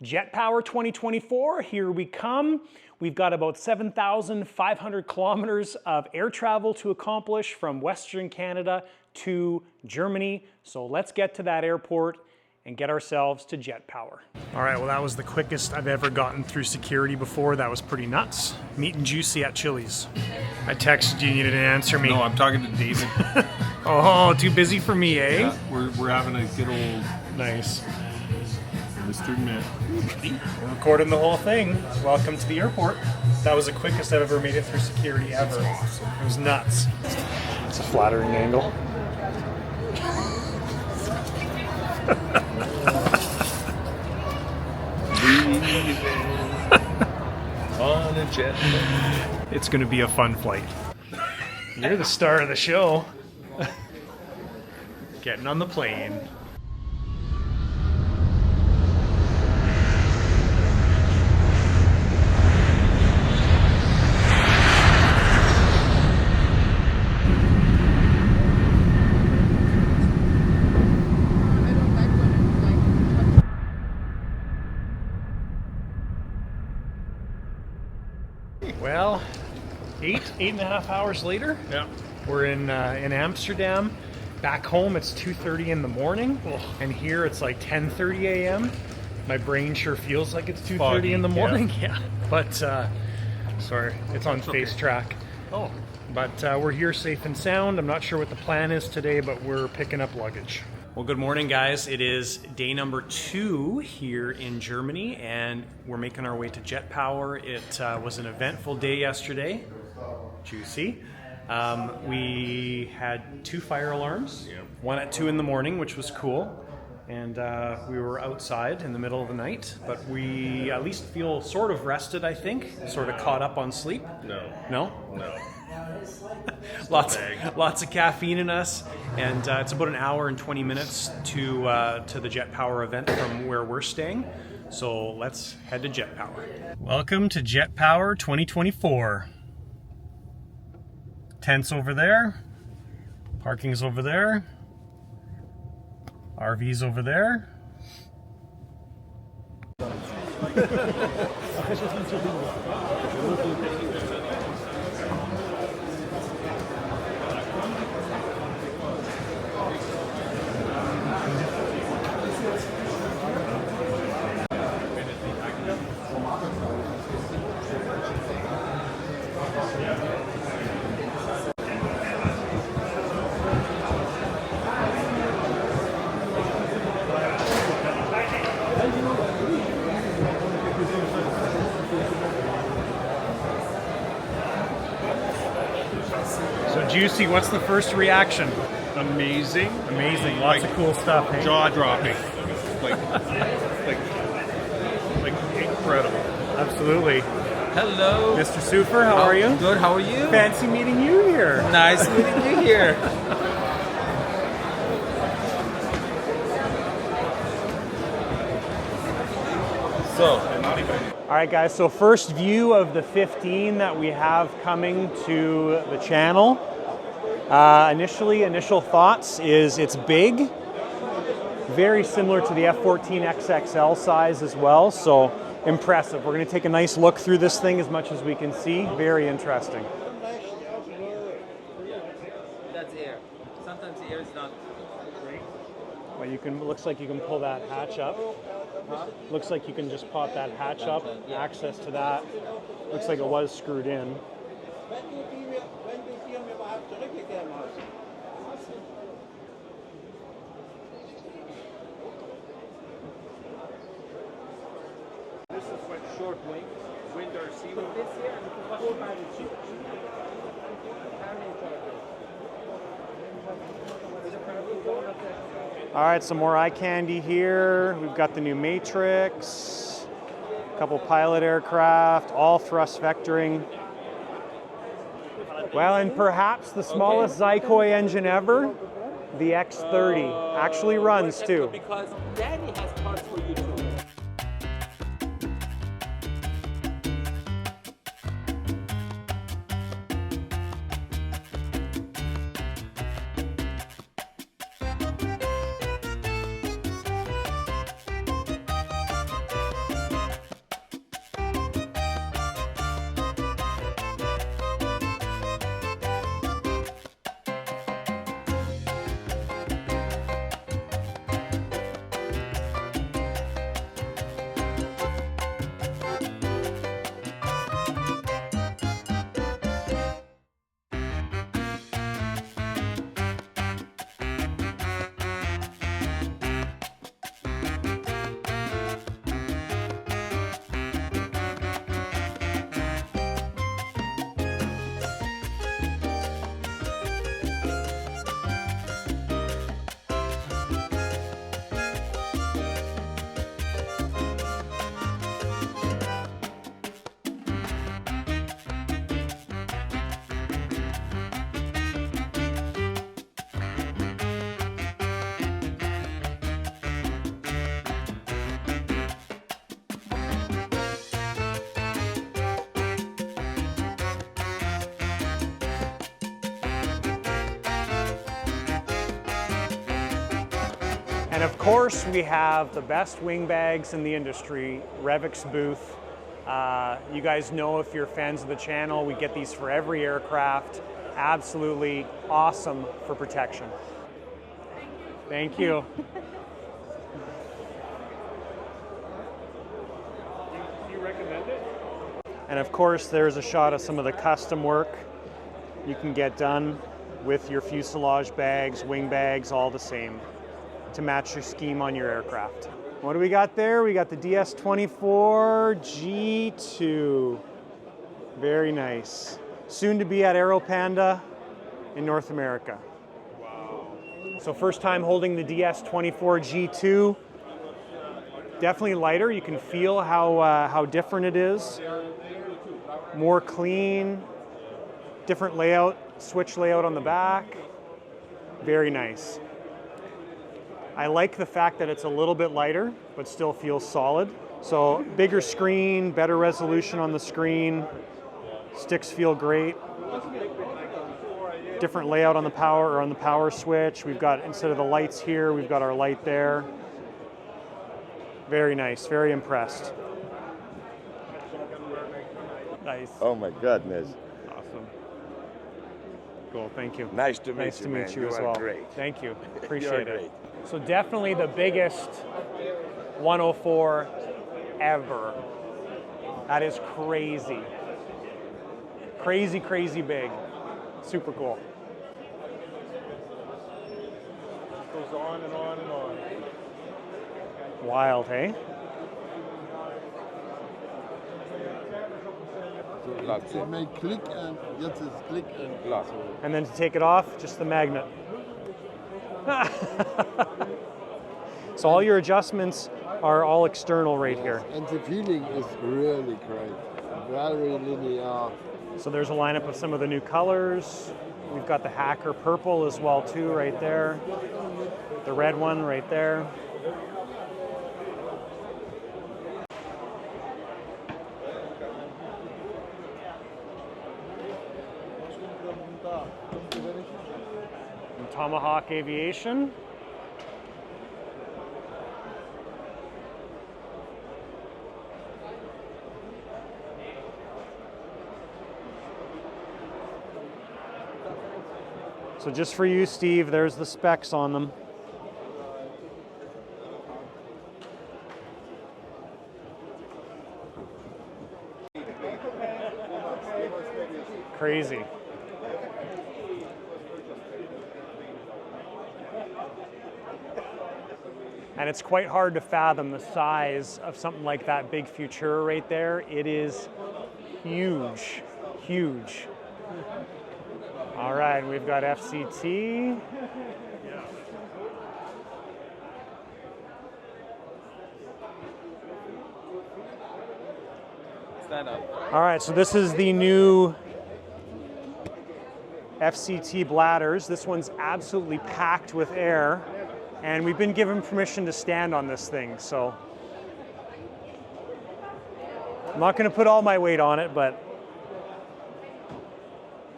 JetPower 2024, here we come. We've got about 7,500 kilometers of air travel to accomplish from Western Canada to Germany. So let's get to that airport and get ourselves to JetPower. All right, well that was the quickest I've ever gotten through security before. That was pretty nuts. Meat and juicy at Chili's. I texted you, you didn't answer me. No, I'm talking to David. Oh, too busy for me, eh? Yeah, we're having a good old... Nice. Mr. Mitt. We're recording the whole thing. Welcome to the airport. That was the quickest I've ever made it through security ever. That's awesome. It was nuts. It's a flattering angle. On a jet. It's going to be a fun flight. You're the star of the show. Getting on the plane. Well, eight and a half hours later, Yeah. we're in Amsterdam. Back home, it's 2:30 in the morning, and here it's like 10:30 a.m. My brain sure feels like it's 2:30 in the morning. Yeah, but sorry, it's on face track. Oh. But we're here safe and sound. I'm not sure what the plan is today, but we're picking up luggage. Well, good morning, guys. It is day number 2 here in Germany, and we're making our way to JetPower. It was an eventful day yesterday. Juicy. We had 2 fire alarms, one at 2 in the morning, which was cool. And we were outside in the middle of the night, but we at least feel sort of rested, I think. Sort of caught up on sleep. No. No? No. Lots of caffeine in us, and it's about an hour and 20 minutes to the JetPower event from where we're staying. So let's head to JetPower. Welcome to JetPower 2024. Tents over there, parking's over there, RV's over there. Juicy, what's the first reaction? Amazing. Amazing, lots of cool stuff. Hey? Jaw-dropping. like incredible. Absolutely. Hello. Mr. Sufer, how are you? Good, how are you? Fancy meeting you here. Nice meeting you here. All right, guys, so first view of the 15 that we have coming to the channel. Initial thoughts is it's big, very similar to the F14 XXL size as well, so impressive. We're going to take a nice look through this thing as much as we can see. Very interesting. That's air. Sometimes the air is not great. Well, you can. Looks like you can pull that hatch up. Looks like you can just pop that hatch up. Access to that. Looks like it was screwed in. This is what short wing, wind or sea wing. All right, some more eye candy here. We've got the new Matrix, a couple pilot aircraft, all thrust vectoring. Well, and perhaps the smallest Zykoy engine ever, the X30, actually runs too. Because Danny has parts for you too. And of course, we have the best wing bags in the industry, Revit's booth. You guys know, if you're fans of the channel, we get these for every aircraft. Absolutely awesome for protection. Thank you. Do you recommend it? And of course, there's a shot of some of the custom work you can get done with your fuselage bags, wing bags, all the same, to match your scheme on your aircraft. What do we got there? We got the DS24 G2. Very nice. Soon to be at Aero Panda in North America. Wow. So first time holding the DS24 G2. Definitely lighter. You can feel how different it is. More clean. Different layout, switch layout on the back. Very nice. I like the fact that it's a little bit lighter, but still feels solid. So bigger screen, better resolution on the screen. Sticks feel great. Different layout on the power, or on the power switch. We've got, instead of the lights here, we've got our light there. Very nice, very impressed. Nice. Oh my goodness. Awesome. Cool, thank you. Nice to meet Nice you, to man. meet you You as are well. great. Thank you. Appreciate You're it. great. So definitely the biggest 104 ever. That is crazy. Crazy, crazy big. Super cool. Goes on and on and on. Wild, hey? Ze make click and jetzt is click and Glass. And then to take it off, just the magnet. So all your adjustments are all external right here. and the feeling is really great. Very linear. So there's a lineup of some of the new colors. We've got the Hacker purple as well too, right there. The red one right there. And Tomahawk Aviation. So just for you, Steve, there's the specs on them. Crazy. And it's quite hard to fathom the size of something like that big Futura right there. It is huge, huge. All right, we've got FCT. Stand up. All right, so this is the new FCT bladders. This one's absolutely packed with air, and we've been given permission to stand on this thing, so I'm not going to put all my weight on it, but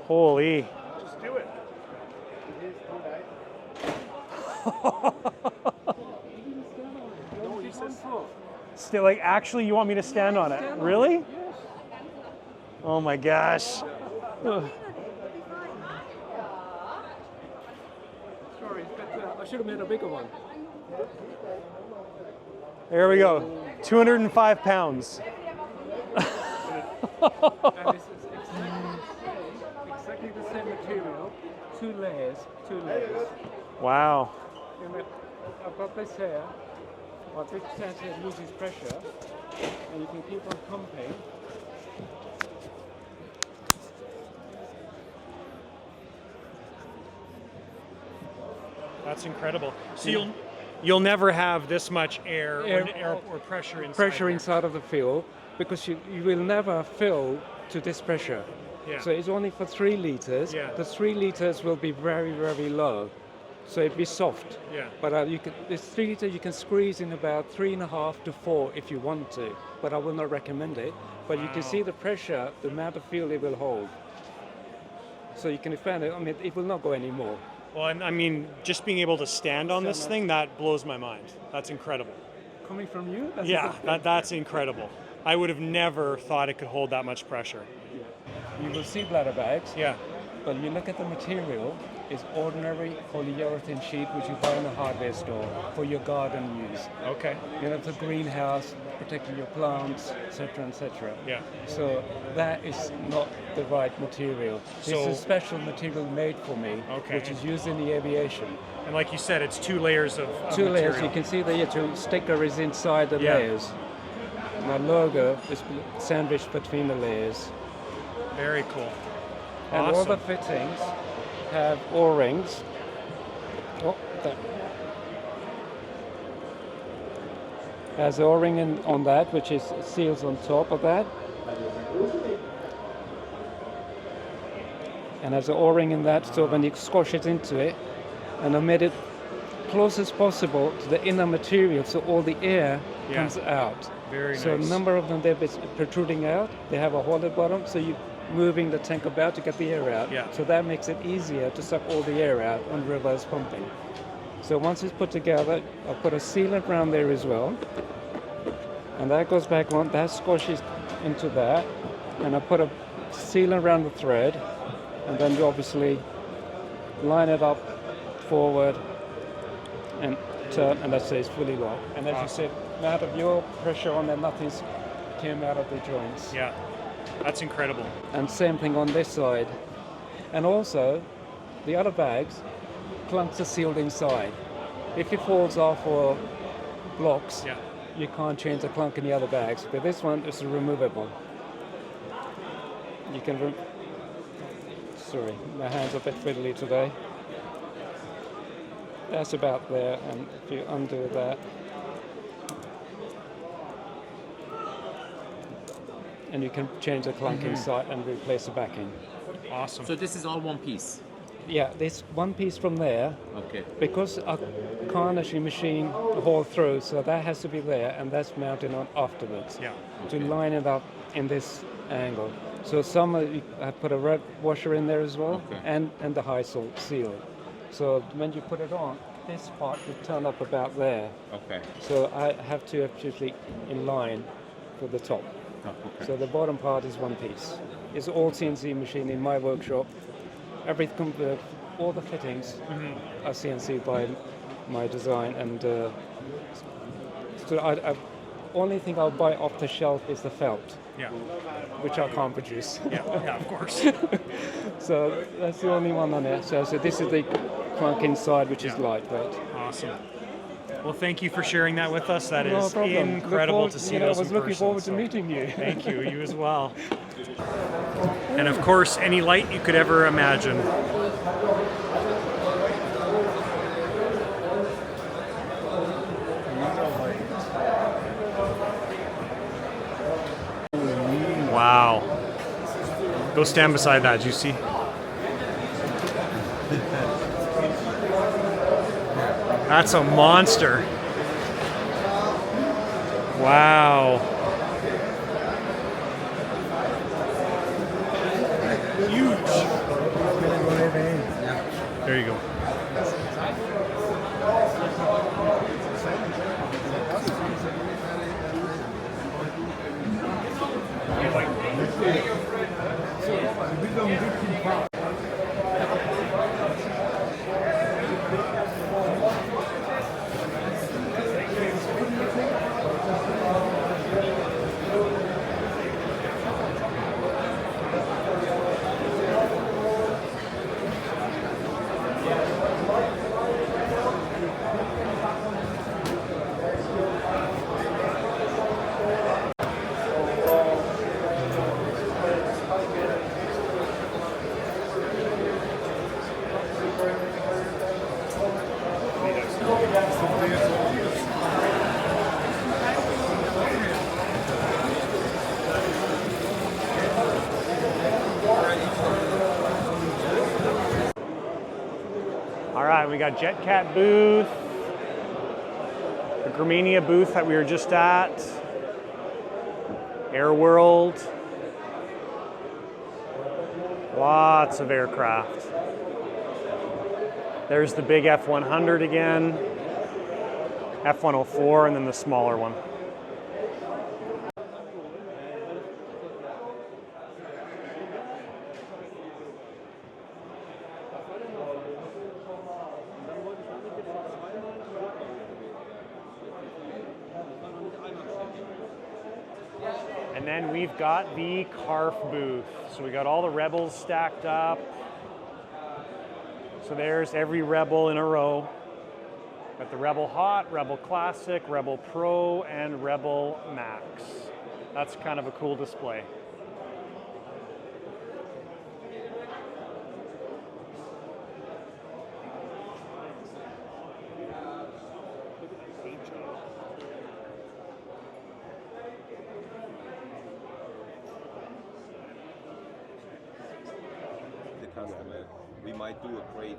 holy. Just do it. No, he says Still, like, actually, you want me to stand on it? Really? Oh my gosh. Ugh. sorry, I should have made a bigger one. There we go. 205 pounds. And this is exactly the same material, two layers. Wow. And I've got this here, but this tent here loses pressure, and you can keep on pumping. That's incredible. So you'll never have this much air or pressure inside. Pressure there. inside of the fuel, because you will never fill to this pressure. Yeah. So it's only for 3 liters. Yeah. The 3 liters will be very, very low. So it'll be soft. Yeah. But this 3 liter you can squeeze in about 3.5 to 4 if you want to. But I will not recommend it. But you can see the pressure, the amount of fuel it will hold. So you can expand it. I mean, it will not go any more. Well, and I mean, just being able to stand on this thing, that blows my mind. That's incredible. Coming from you? That's Yeah, that's incredible. I would have never thought it could hold that much pressure. You will see bladder bags, Yeah. but you look at the material, it's ordinary polyurethane sheet which you buy in a hardware store for your garden use. Okay. You know, the greenhouse, protecting your plants, etc., etc. Yeah. So that is not the right material. So- It's a special material made for me, Okay. which is used in the aviation. And like you said, it's 2 layers of Two layers. material. You can see the actual sticker is inside the Yeah. layers. My logo is sandwiched between the layers. Very cool. And all the Awesome. fittings have O-rings. Oh, that. Has an O-ring on that, which is seals on top of that. And has an O-ring in that, so when you squash it into it, and I made it close as possible to the inner material, so all the air Yeah. comes out. Very So nice. a number of them, they're protruding out. They have a hole at the bottom, so you're moving the tank about to get the air out. Yeah. So that makes it easier to suck all the air out on reverse pumping. So once it's put together, I'll put a sealant around there as well. And that goes back on, that squashes into that. And I put a sealant around the thread. And then you obviously line it up forward and turn, and that says fully locked. And as you said, amount of your pressure on there, nothing's came out of the joints. Yeah. That's incredible. And same thing on this side. And also, the other bags, clunks are sealed inside. If it falls off or blocks, Yeah. you can't change the clunk in the other bags. But this one is removable. You can, sorry, my hands are a bit fiddly today. That's about there, and if you undo that, and you can change the clunk inside and replace the backing. Awesome. So this is all one piece. Yeah, this one piece from there, Okay. because I can't actually machine the whole through, so that has to be there, and that's mounted on afterwards Yeah. to line it up in this angle. So some I put a red washer in there as well, Okay. and the high salt seal. So when you put it on, this part will turn up about there. Okay. So I have to actually in line for the top. Oh, okay. So the bottom part is one piece. It's all CNC machine in my workshop. Everything, all the fittings are CNC by my design, and so I only thing I'll buy off the shelf is the felt, Yeah. which I can't produce. Yeah. Yeah. Of course. So that's the only one on there. So this is the clunk inside, which is Yeah. lightweight. Awesome. Well, thank you for sharing that with us. That No is problem. incredible to see I those was in looking person, forward to so meeting you. Thank you. You as well. And of course, any light you could ever imagine. Wow. Go stand beside that, Juicy. That's a monster. Wow. Huge. There you go. All right, we got JetCat booth, the Germania booth that we were just at, Air World, lots of aircraft. There's the big F100 again, F104, and then the smaller one. And then we've got the Carf booth. So we got all the Rebels stacked up. So there's every Rebel in a row. Got the Rebel Hot, Rebel Classic, Rebel Pro, and Rebel Max. That's kind of a cool display. Customer, we might do a crate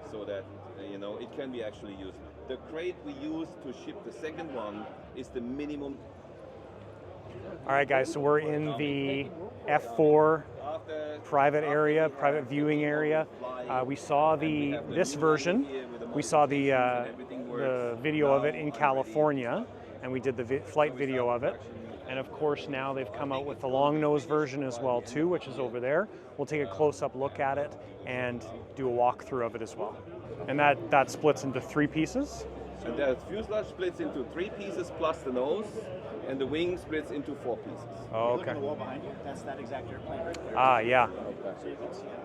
so that you know it can be actually used. The crate we use to ship the second one is the minimum. All right, guys, so we're in the F4 private area, private viewing area. We saw this version. We saw the video of it in California, and we did the flight video of it. And of course, now they've come out with the long nose version as well too, which is over there. We'll take a close-up look at it and do a walkthrough of it as well. And that splits into 3 pieces. And the fuselage splits into 3 pieces plus the nose, and the wing splits into 4 pieces. Oh, okay. Look at the wall behind you. That's that exact airplane right there. Ah, yeah. So you can see it.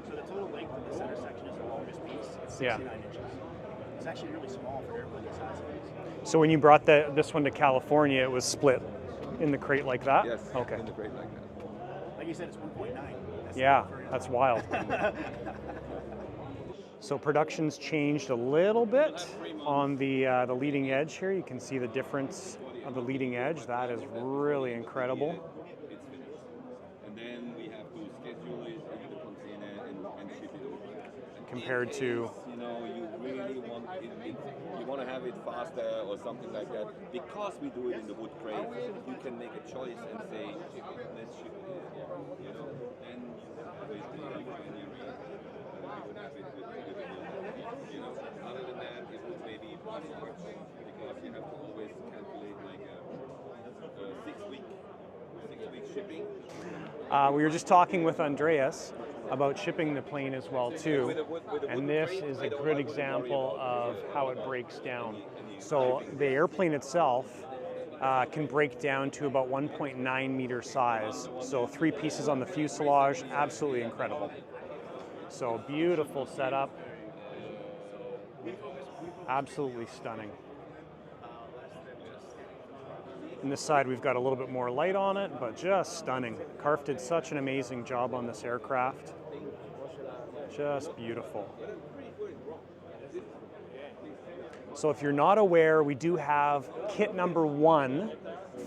So the total length of the center section is the longest piece. It's 69 inches. It's actually really small for an airplane the size of this. So when you brought this one to California, it was split in the crate like that? Yes, okay. in the crate like that. Like you said, it's 1.9. Yeah, that's wild. So production's changed a little bit on the leading edge here. You can see the difference of the leading edge. That is really incredible. It's finished. And then we have to schedule it in the container and ship it over. Compared to, you know, you really want you want to have it faster or something like that. Because we do it in the wood crate, you can make a choice and say, let's ship it here. You know, then you have it in the engineering. You would have it with you know. Other than that, it would maybe be March because you have to always calculate like a 6-week shipping. we were just talking with Andreas about shipping the plane as well too, and this is a good example of how it breaks down. So the airplane itself can break down to about 1.9 meter size. So 3 pieces on the fuselage, absolutely incredible. So beautiful setup, absolutely stunning. On this side we've got a little bit more light on it, but just stunning. Carf did such an amazing job on this aircraft. Just beautiful. So if you're not aware, we do have kit number 1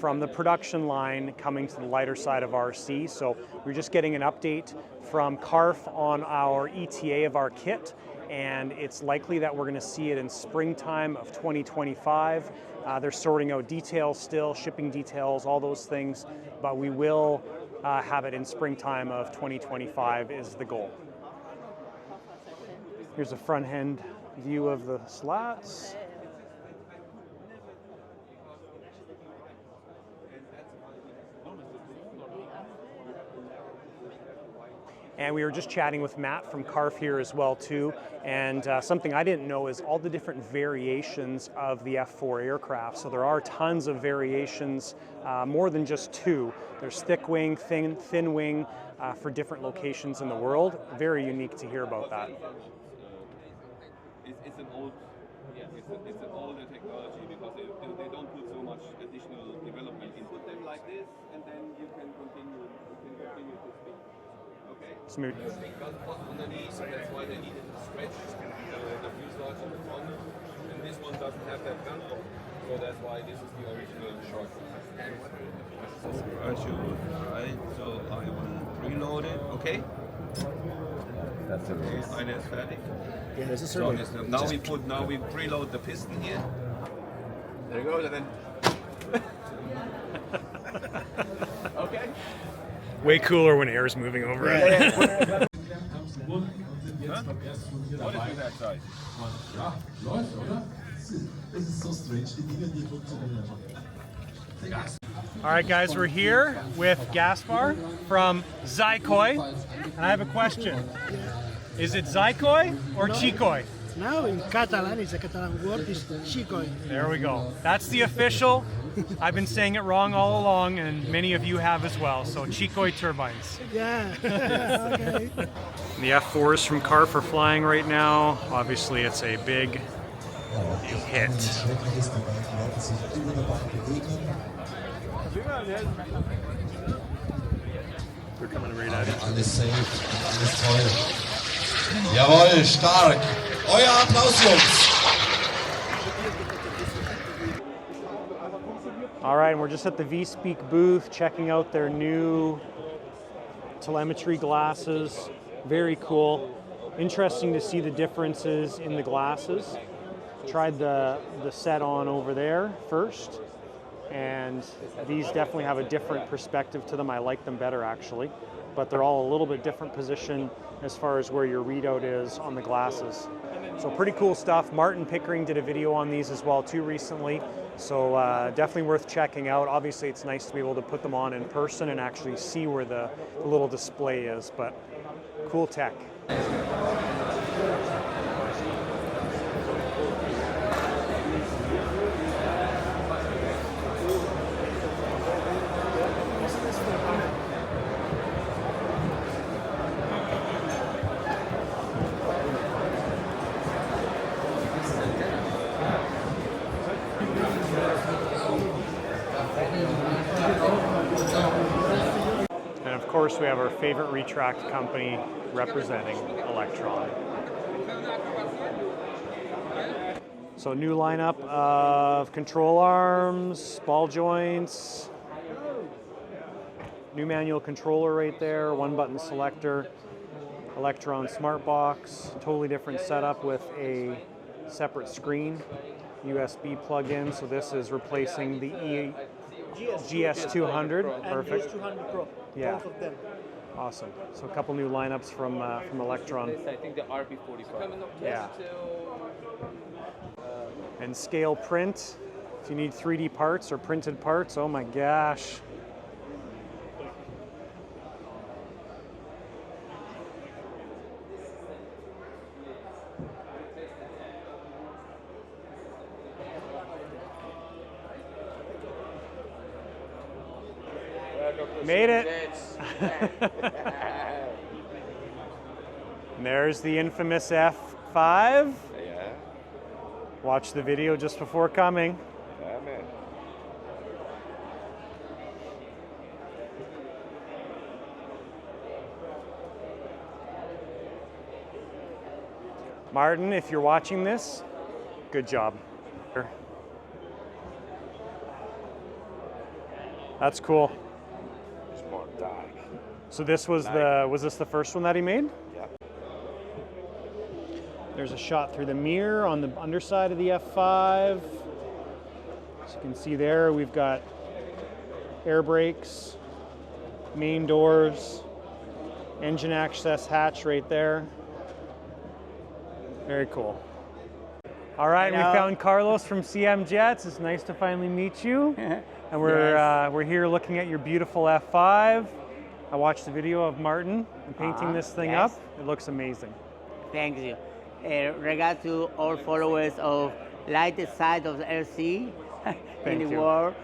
from the production line coming to the lighter side of RC. So we're just getting an update from Carf on our ETA of our kit, and it's likely that we're going to see it in springtime of 2025. They're sorting out details still, shipping details, all those things, but we will have it in springtime of 2025 is the goal. Here's a front end view of the slats. And we were just chatting with Matt from Carf here as well too, and something I didn't know is all the different variations of the F4 aircraft. So there are tons of variations, more than just 2. There's thick wing, thin wing for different locations in the world. Very unique to hear about that. It's an older technology because they don't put so much additional development in. Put them like this, and then you can continue to speak. Okay. Smooth. Underneath, that's why they needed to stretch the fuselage in the front, and this one doesn't have that gun port, so that's why this is the original short. Right, so I will preload it. Okay. That's it. Eine ist fertig. Yeah, there's a So Servo. now we preload the piston here. There you go, and then. Okay. Way cooler when air is moving over it. What is that size? All right, guys, we're here with Gaspar from Zykoi, and I have a question. Is it Zykoi or Chikoi? Now in Catalan, it's a Catalan word, is Chikoi. There we go. That's the official. I've been saying it wrong all along, and many of you have as well. So Chikoi turbines. Yeah, okay. The F4s from Carf are flying right now. Obviously, it's a big hit. They're coming right at it. Alles safe, alles toll. Jawohl, stark. Euer Applaus, Jungs. All right, and we're just at the V-Speak booth checking out their new telemetry glasses. Very cool. Interesting to see the differences in the glasses. Tried the set on over there first, and these definitely have a different perspective to them. I like them better actually, but they're all a little bit different position as far as where your readout is on the glasses. So pretty cool stuff. Martin Pickering did a video on these as well too recently, so definitely worth checking out. Obviously it's nice to be able to put them on in person and actually see where the little display is, but cool tech. And of course we have our favorite retract company representing Electron. So new lineup of control arms, ball joints, new manual controller right there, one button selector, Electron smart box, totally different setup with a separate screen, USB plug-in. So this is replacing the GS200. Perfect. GS200 Pro, Yeah. both of them. Awesome. So a couple new lineups from Electron. I think the RB45. Yeah. And scale print. If you need 3D parts or printed parts, oh my gosh. Made it. And there's the infamous F5. Yeah. Watch the video just before coming. Yeah, man. Martin, if you're watching this, good job. That's cool. It's more dark. So this was was this the first one that he made? Yeah. There's a shot through the mirror on the underside of the F5. As you can see there, we've got air brakes, main doors, engine access hatch right there. Very cool. All right, we found Carlos from CM Jets. It's nice to finally meet you. And we're here looking at your beautiful F5. I watched the video of Martin painting this thing up. It looks amazing. Thank you. Regard to all followers of lightest side of the LC in the world.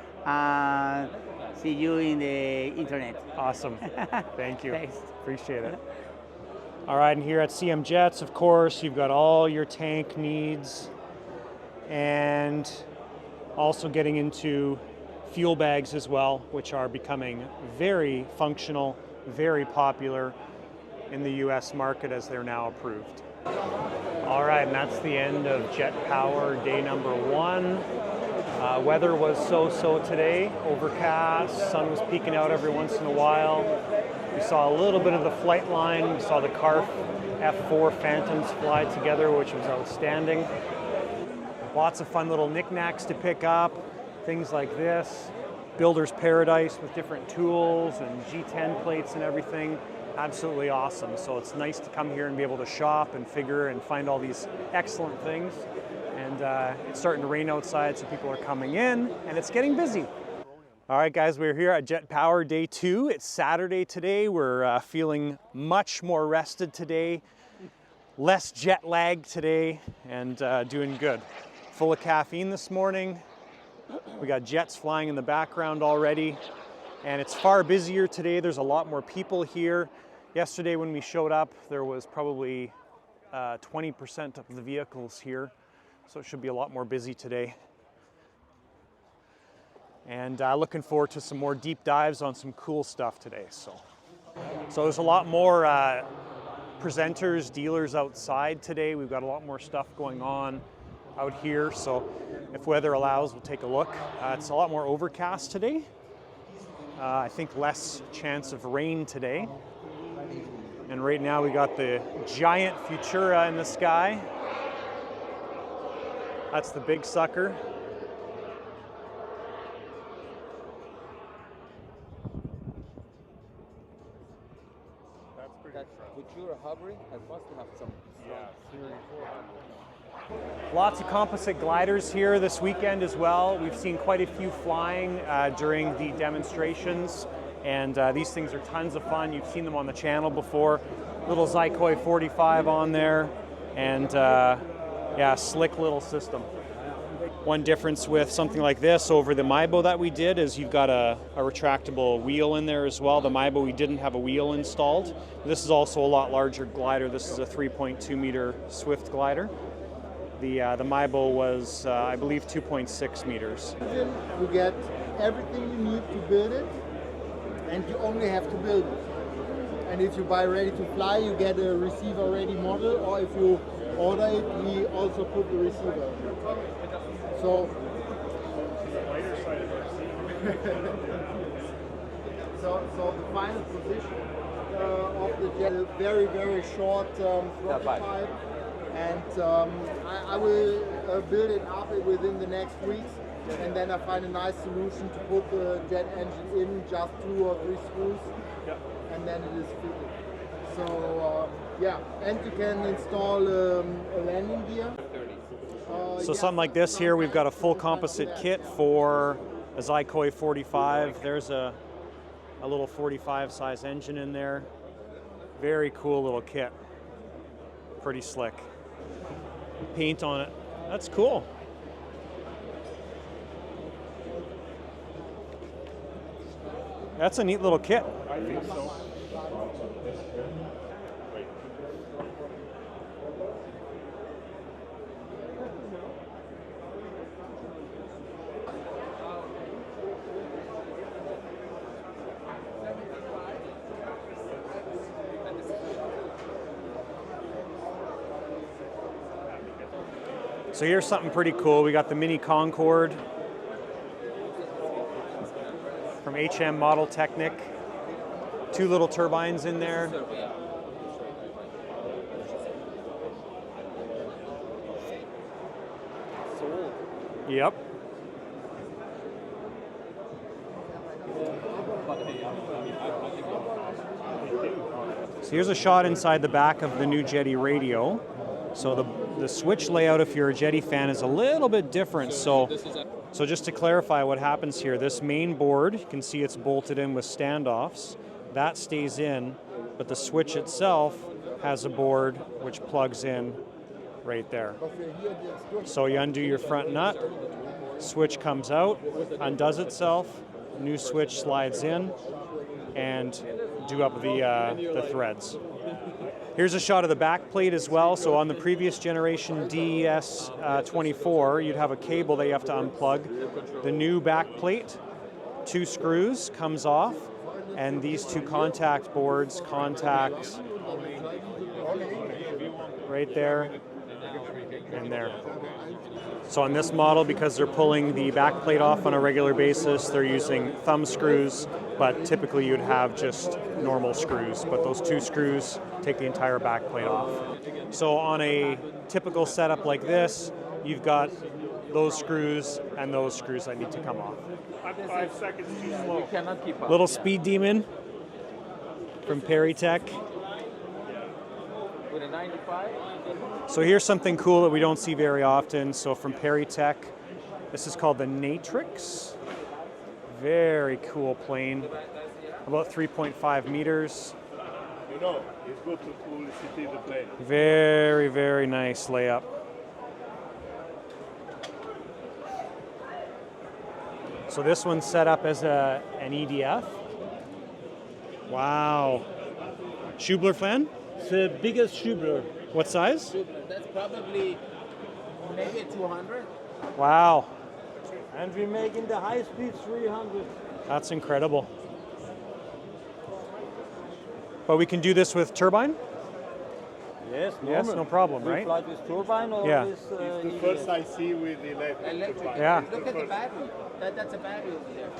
See you in the internet. Awesome. Thank you. Thanks. Appreciate it. All right, and here at CM Jets, of course, you've got all your tank needs and also getting into fuel bags as well, which are becoming very functional, very popular in the US market as they're now approved. All right, and that's the end of JetPower day number 1. Weather was so-so today, overcast, sun was peeking out every once in a while. We saw a little bit of the flight line. We saw the Carf F4 Phantoms fly together, which was outstanding. Lots of fun little knickknacks to pick up, things like this. Builder's paradise with different tools and G10 plates and everything. absolutely awesome. So it's nice to come here and be able to shop and figure and find all these excellent things. And it's starting to rain outside, so people are coming in, and it's getting busy. All right, guys, we're here at JetPower Day 2. It's Saturday today. We're feeling much more rested today, less jet lag today, and doing good. Full of caffeine this morning. We got jets flying in the background already, and it's far busier today. There's a lot more people here. Yesterday when we showed up, there was probably 20% of the vehicles here, so it should be a lot more busy today. And looking forward to some more deep dives on some cool stuff today. So there's a lot more presenters, dealers outside today. We've got a lot more stuff going on out here, so if weather allows, we'll take a look. It's a lot more overcast today. I think less chance of rain today. And right now we got the giant Futura in the sky. That's the big sucker. That Futura hovering, I must have some. Lots of composite gliders here this weekend as well. We've seen quite a few flying during the demonstrations, and these things are tons of fun. You've seen them on the channel before. Little Zykoy 45 on there, and yeah, slick little system. One difference with something like this over the Maibo that we did is you've got a retractable wheel in there as well. The Maibo, we didn't have a wheel installed. This is also a lot larger glider. This is a 3.2 meter Swift glider. The Maibo was, I believe, 2.6 meters. You get everything you need to build it, and you only have to build it. And if you buy ready to fly, you get a receiver ready model, or if you order it, we also put the receiver. So the final position of the jet is very, very short throttle pipe, and I will build it up within the next weeks, and then I find a nice solution to put the jet engine in, just 2 or 3 screws, and then it is fitted. So yeah, and you can install a landing gear. So something like this here, we've got a full composite kit for a Zykoy 45. There's a little 45 size engine in there. Very cool little kit. Pretty slick. Paint on it. That's cool. That's a neat little kit. I think so. So here's something pretty cool. We got the Mini Concorde from HM Model Technic. 2 little turbines in there. Yep. So here's a shot inside the back of the new Jetty radio. So the switch layout, if you're a Jetty fan, is a little bit different. So just to clarify what happens here, this main board, you can see it's bolted in with standoffs. That stays in, but the switch itself has a board which plugs in right there. So you undo your front nut, switch comes out, undoes itself, new switch slides in, and do up the threads. Here's a shot of the back plate as well. So on the previous generation DS24, you'd have a cable that you have to unplug. The new back plate, 2 screws, comes off, and these 2 contact boards contact right there and there. So on this model, because they're pulling the back plate off on a regular basis, they're using thumb screws, but typically you'd have just normal screws. But those 2 screws take the entire back plate off. So on a typical setup like this, you've got those screws and those screws that need to come off. I'm 5 seconds too slow. You cannot keep up. Little speed demon. from Peritech. With a 95? So here's something cool that we don't see very often. So from Peritech, this is called the Natrix. Very cool plane, about 3.5 meters. You know, it's good to see the plane. Very, very nice layup. So this one's set up as an EDF. Wow. Schubler fan? The biggest Schubler. What size? That's probably maybe a 200. Wow. And we're making the high speed 300. That's incredible. But we can do this with turbine? Yes, Yes, no problem, we right? fly with turbine or Yeah. with It's the first I see with the electric. Yeah. Look at the battery. That's a battery over there.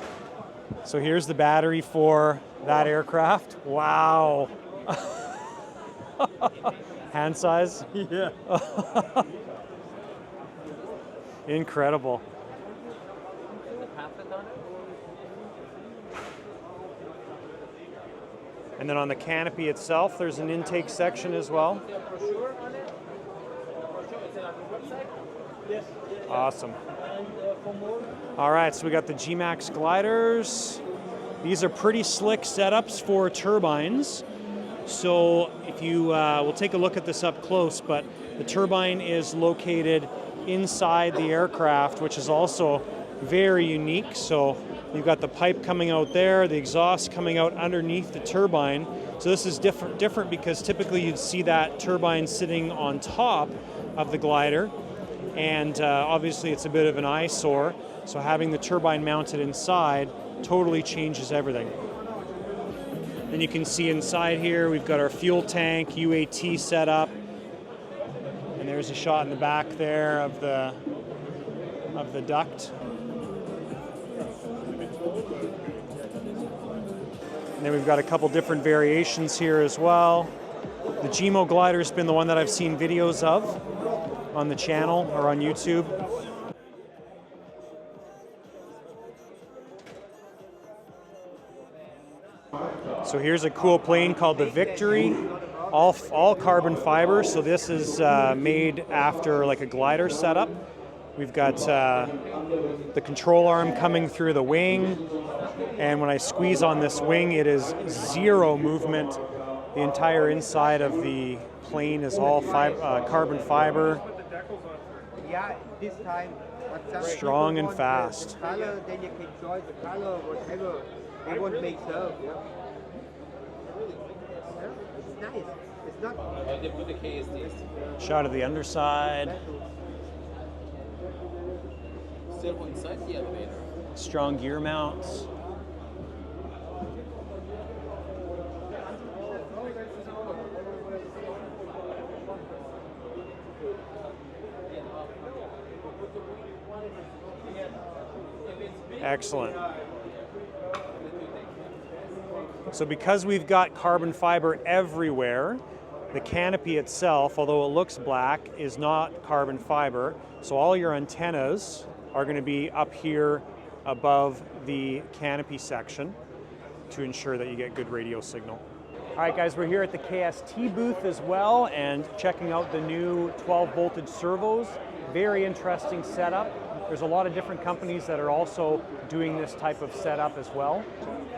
So here's the battery for that aircraft. Wow. Hand size? Yeah. Incredible. And then on the canopy itself, there's an intake section as well. Awesome. All right, so we got the GMAX Gliders. These are pretty slick setups for turbines. So if you, we'll take a look at this up close, but the turbine is located inside the aircraft, which is also very unique. So you've got the pipe coming out there, the exhaust coming out underneath the turbine. So this is different because typically you'd see that turbine sitting on top of the glider, and obviously it's a bit of an eyesore. So having the turbine mounted inside totally changes everything. Then you can see inside here we've got our fuel tank, UAT set up, and there's a shot in the back there of the duct. And then we've got a couple different variations here as well. The GMO glider's been the one that I've seen videos of on the channel or on YouTube. So here's a cool plane called the Victory, all carbon fiber. So this is made after like a glider setup. We've got the control arm coming through the wing, and when I squeeze on this wing, it is zero movement. The entire inside of the plane is all carbon fiber. Yeah, this time. Strong and fast. Color, then you can choose the color, whatever they want to make serve. Yeah. It's nice. It's not. They put the KST. Shot of the underside. Servo inside the elevator. Strong gear mounts. Excellent. So because we've got carbon fiber everywhere, the canopy itself, although it looks black, is not carbon fiber. So all your antennas are going to be up here above the canopy section to ensure that you get good radio signal. All right, guys, we're here at the KST booth as well and checking out the new 12 voltage servos. Very interesting setup. There's a lot of different companies that are also doing this type of setup as well.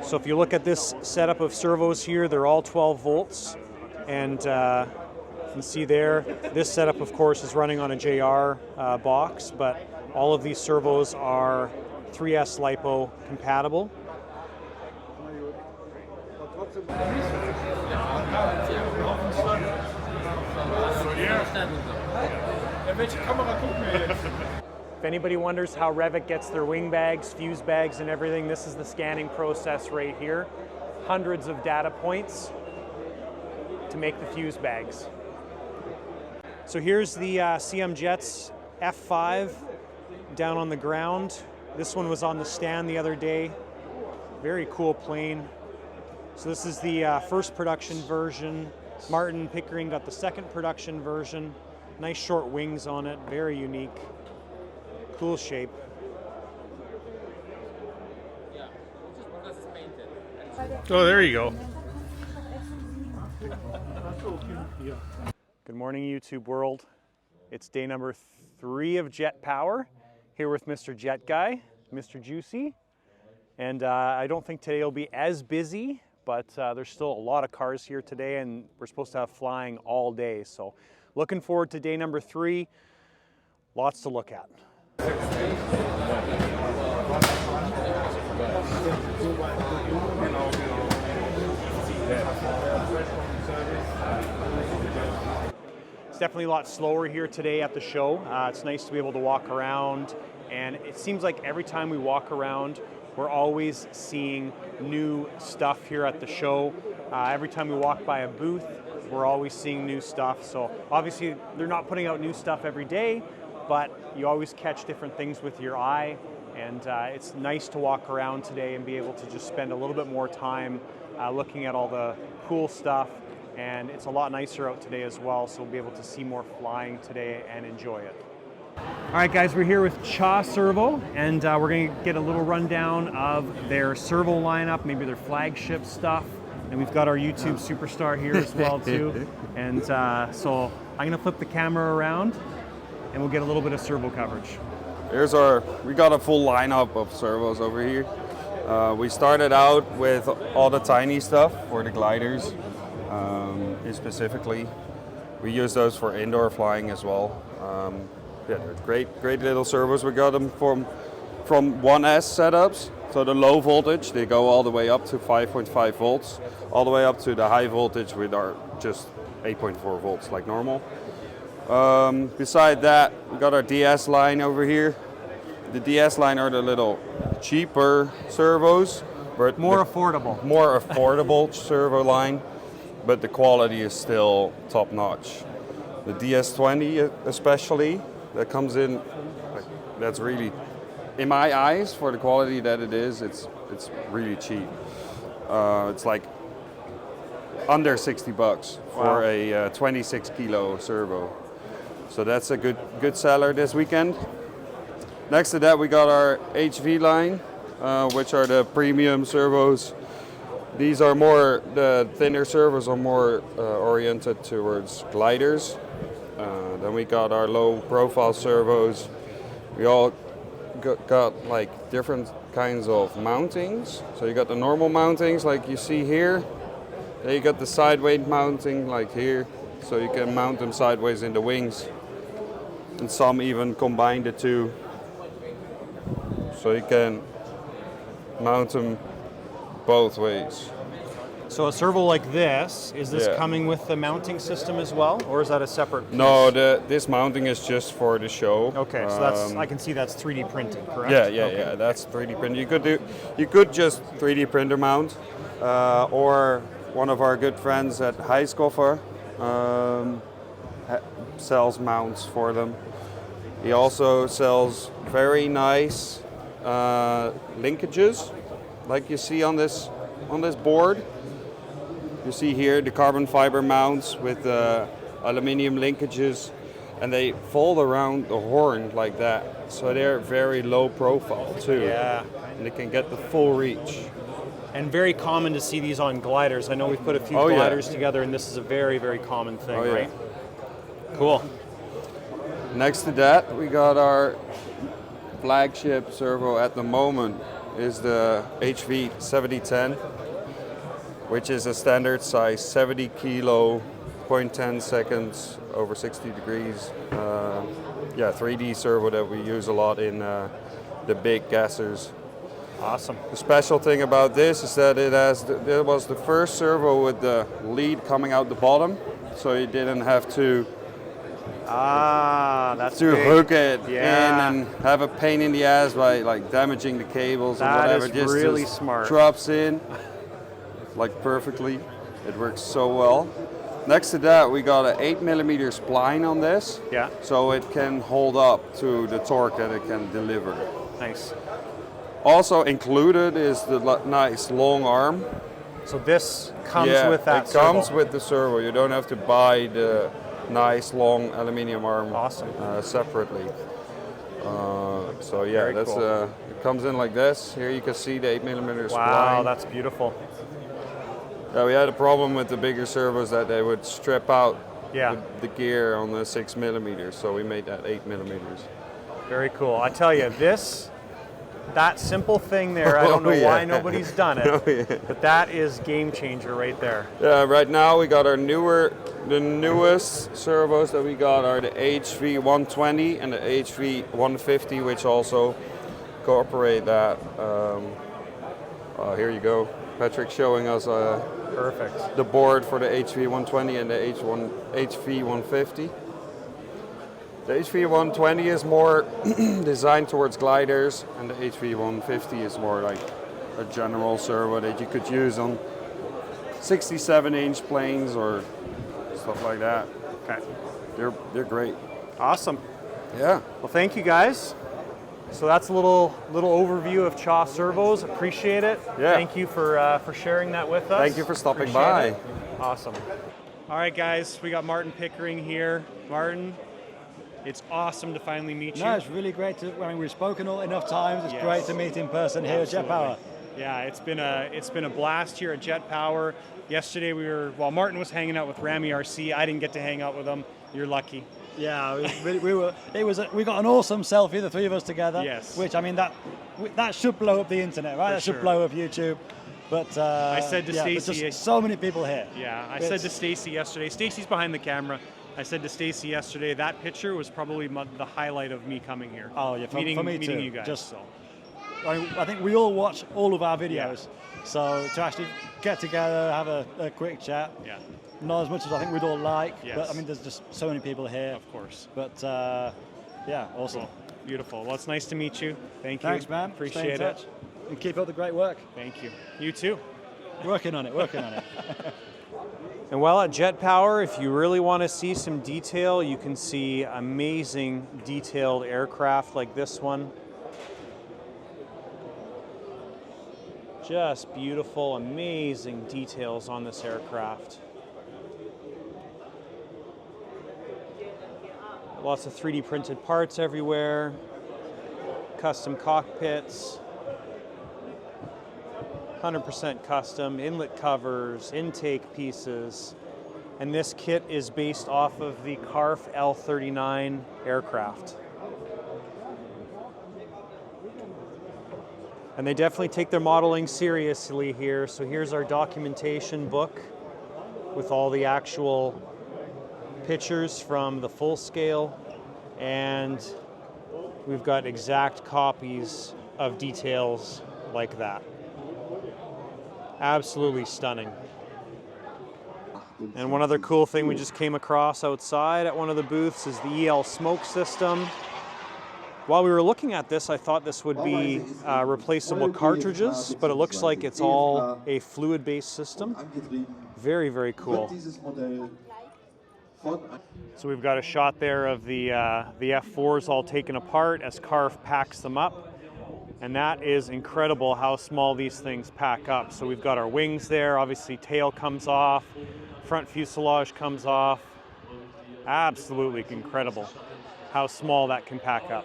So if you look at this setup of servos here, they're all 12 volts. And you can see there, this setup, of course, is running on a JR box, but all of these servos are 3S LiPo compatible. If anybody wonders how Revit gets their wing bags, fuse bags, and everything, this is the scanning process right here. Hundreds of data points to make the fuse bags. So here's the CM Jets F5 down on the ground. This one was on the stand the other day. Very cool plane. So this is the first production version. Martin Pickering got the second production version. Nice short wings on it, very unique. Cool shape. Oh, there you go. Good morning, YouTube world. It's day number 3 of Jet Power, here with Mr. Jet Guy, Mr. Juicy. And I don't think today will be as busy, but there's still a lot of cars here today, and we're supposed to have flying all day. So looking forward to day number 3. Lots to look at. It's definitely a lot slower here today at the show. It's nice to be able to walk around, and it seems like every time we walk around, we're always seeing new stuff here at the show. Every time we walk by a booth, we're always seeing new stuff. So obviously they're not putting out new stuff every day, but you always catch different things with your eye, and it's nice to walk around today and be able to just spend a little bit more time looking at all the cool stuff. And it's a lot nicer out today as well, so we'll be able to see more flying today and enjoy it. All right, guys, we're here with KST Servo, and we're going to get a little rundown of their Servo lineup, maybe their flagship stuff. And we've got our YouTube superstar here as well, too. And so I'm going to flip the camera around, and we'll get a little bit of Servo coverage. We got a full lineup of servos over here. We started out with all the tiny stuff for the gliders. Specifically, we use those for indoor flying as well. Yeah, they're great little servos. We got them from 1S setups, so the low voltage, they go all the way up to 5.5 volts, all the way up to the high voltage with our just 8.4 volts like normal. Beside that, we got our DS line over here. The DS line are the little cheaper servos, but more affordable servo line. But the quality is still top notch. The DS20 especially, that comes in, that's really, in my eyes, for the quality that it is, it's really cheap. It's like under 60 bucks for a 26 kilo servo. So that's a good seller this weekend. Next to that, we got our HV line, which are the premium servos. These are more, the thinner servos are more oriented towards gliders. Then we got our low profile servos. We all got like different kinds of mountings. So you got the normal mountings like you see here. Then you got the sideways mounting like here. So you can mount them sideways in the wings. And some even combine the two. So you can mount them both ways. So a servo like this, is this coming with the mounting system as well, or is that a separate piece? No, this mounting is just for the show. Okay, so that's, I can see that's 3D printed, correct? Yeah, that's 3D printed. You could just 3D printer mount, or one of our good friends at Heiskoffer sells mounts for them. He also sells very nice linkages, like you see on this board. You see here the carbon fiber mounts with aluminium linkages, and they fold around the horn like that. So they're very low profile too. Yeah. And they can get the full reach. And very common to see these on gliders. I know we've put a few gliders together, and this is a very, very common thing, right? Cool. Next to that, we got our flagship servo at the moment is the HV 7010, which is a standard size 70 kilo, 0.10 seconds over 60 degrees. 3D servo that we use a lot in the big gassers. Awesome. The special thing about this is that it was the first servo with the lead coming out the bottom, so you didn't have to hook it in and have a pain in the ass by like damaging the cables or whatever. That is really smart. Drops in like perfectly. It works so well. Next to that, we got an 8mm spline on this. Yeah. So it can hold up to the torque that it can deliver. Nice. Also included is the nice long arm. So this comes with that servo? It comes with the servo. You don't have to buy the nice long aluminium arm separately. So yeah, that's cool. It comes in like this. Here you can see the 8mm spline. Wow, that's beautiful. Yeah, we had a problem with the bigger servos that they would strip out Yeah. the gear on the 6mm, so we made that 8mm. Very cool. I tell you, that simple thing there, I don't know why nobody's done it, but that is game changer right there. Yeah, right now we got the newest servos that we got are the H3-120 and the H3-150, which also incorporate that. Here you go. Patrick showing us perfect the board for the H3-120 and the H3-150. The H3-120 is more designed towards gliders, and the H3-150 is more like a general servo that you could use on 67-inch planes or stuff like that. Okay. They're great. Awesome. Yeah. Well, thank you guys. So that's a little overview of CHA Servos. Appreciate it. Yeah. Thank you for sharing that with us. Thank you for stopping Appreciate by. it. Awesome. All right, guys, we got Martin Pickering here. Martin, it's awesome to finally meet you. No, it's really great to. I mean, we've spoken enough times. It's Yes. great to meet in person here Absolutely. at JetPower. Yeah, it's been a blast here at JetPower. Yesterday while Martin was hanging out with Rami RC, I didn't get to hang out with him. You're lucky. Yeah, we got an awesome selfie, the three of us together. Yes. Which, I mean, that should blow up the internet, right? For That should sure. blow up YouTube. But I said to there's Stacy, just so many people here. Yeah, I said to Stacy yesterday. Stacy's behind the camera. I said to Stacy yesterday that picture was probably the highlight of me coming here. Oh yeah, for me meeting too. you guys. Just, I think we all watch all of our videos, so to actually get together, have a quick chat. Yeah. Not as much as I think we'd all like, Yes. but I mean, there's just so many people here. Of course. But yeah, awesome. Cool. Beautiful. Well, it's nice to meet you. Thank you. Thanks, man. Appreciate Stay in touch. it. And keep up the great work. Thank you. You too. Working on it. And while at JetPower, if you really want to see some detail, you can see amazing detailed aircraft like this one. Just beautiful, amazing details on this aircraft. Lots of 3D printed parts everywhere, custom cockpits, 100% custom, inlet covers, intake pieces, and this kit is based off of the Carf L39 aircraft. And they definitely take their modeling seriously here, so here's our documentation book with all the actual pictures from the full scale, and we've got exact copies of details like that. Absolutely stunning. And one other cool thing we just came across outside at one of the booths is the EL smoke system. While we were looking at this, I thought this would be replaceable cartridges, but it looks like it's all a fluid-based system. Very, very cool. So we've got a shot there of the F4s all taken apart as Carf packs them up. And that is incredible how small these things pack up. So we've got our wings there, obviously tail comes off, front fuselage comes off. Absolutely incredible how small that can pack up.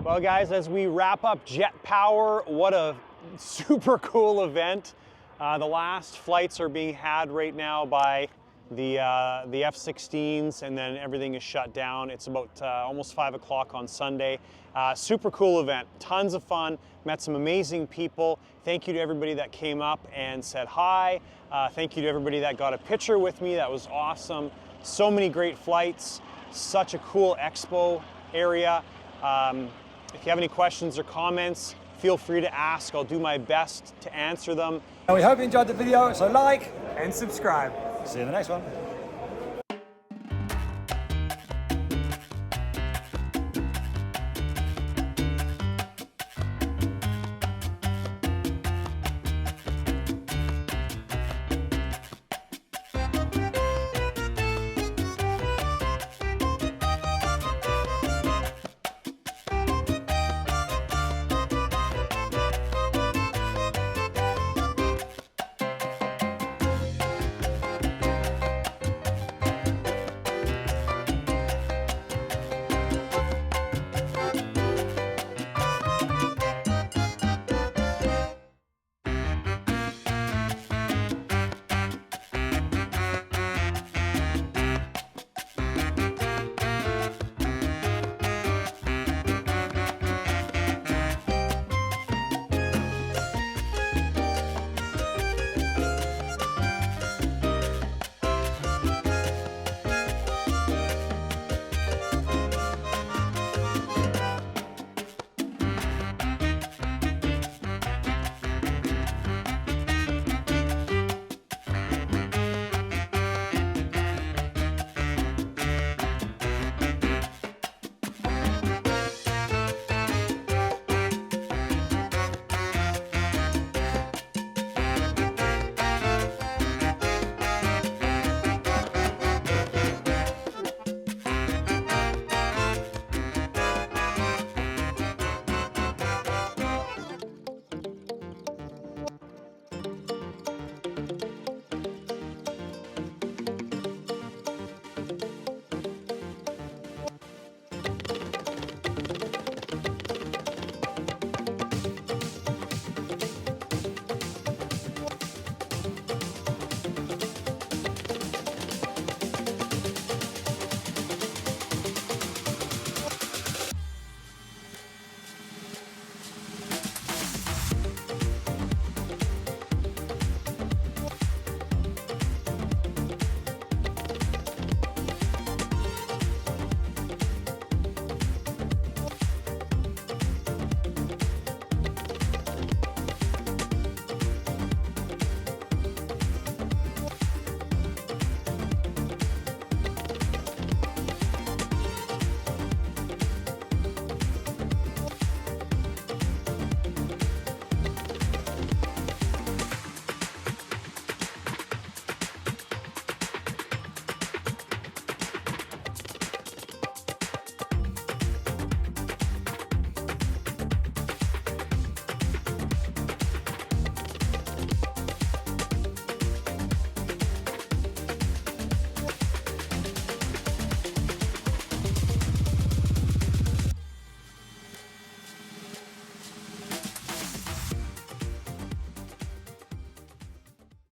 Well guys, as we wrap up JetPower, what a super cool event. The last flights are being had right now by the F-16s, and then everything is shut down. It's about almost 5 o'clock on Sunday. Super cool event, tons of fun, met some amazing people. Thank you to everybody that came up and said hi. Thank you to everybody that got a picture with me, that was awesome. So many great flights, such a cool expo area. If you have any questions or comments, feel free to ask. I'll do my best to answer them. And we hope you enjoyed the video, so like and subscribe. See you in the next one.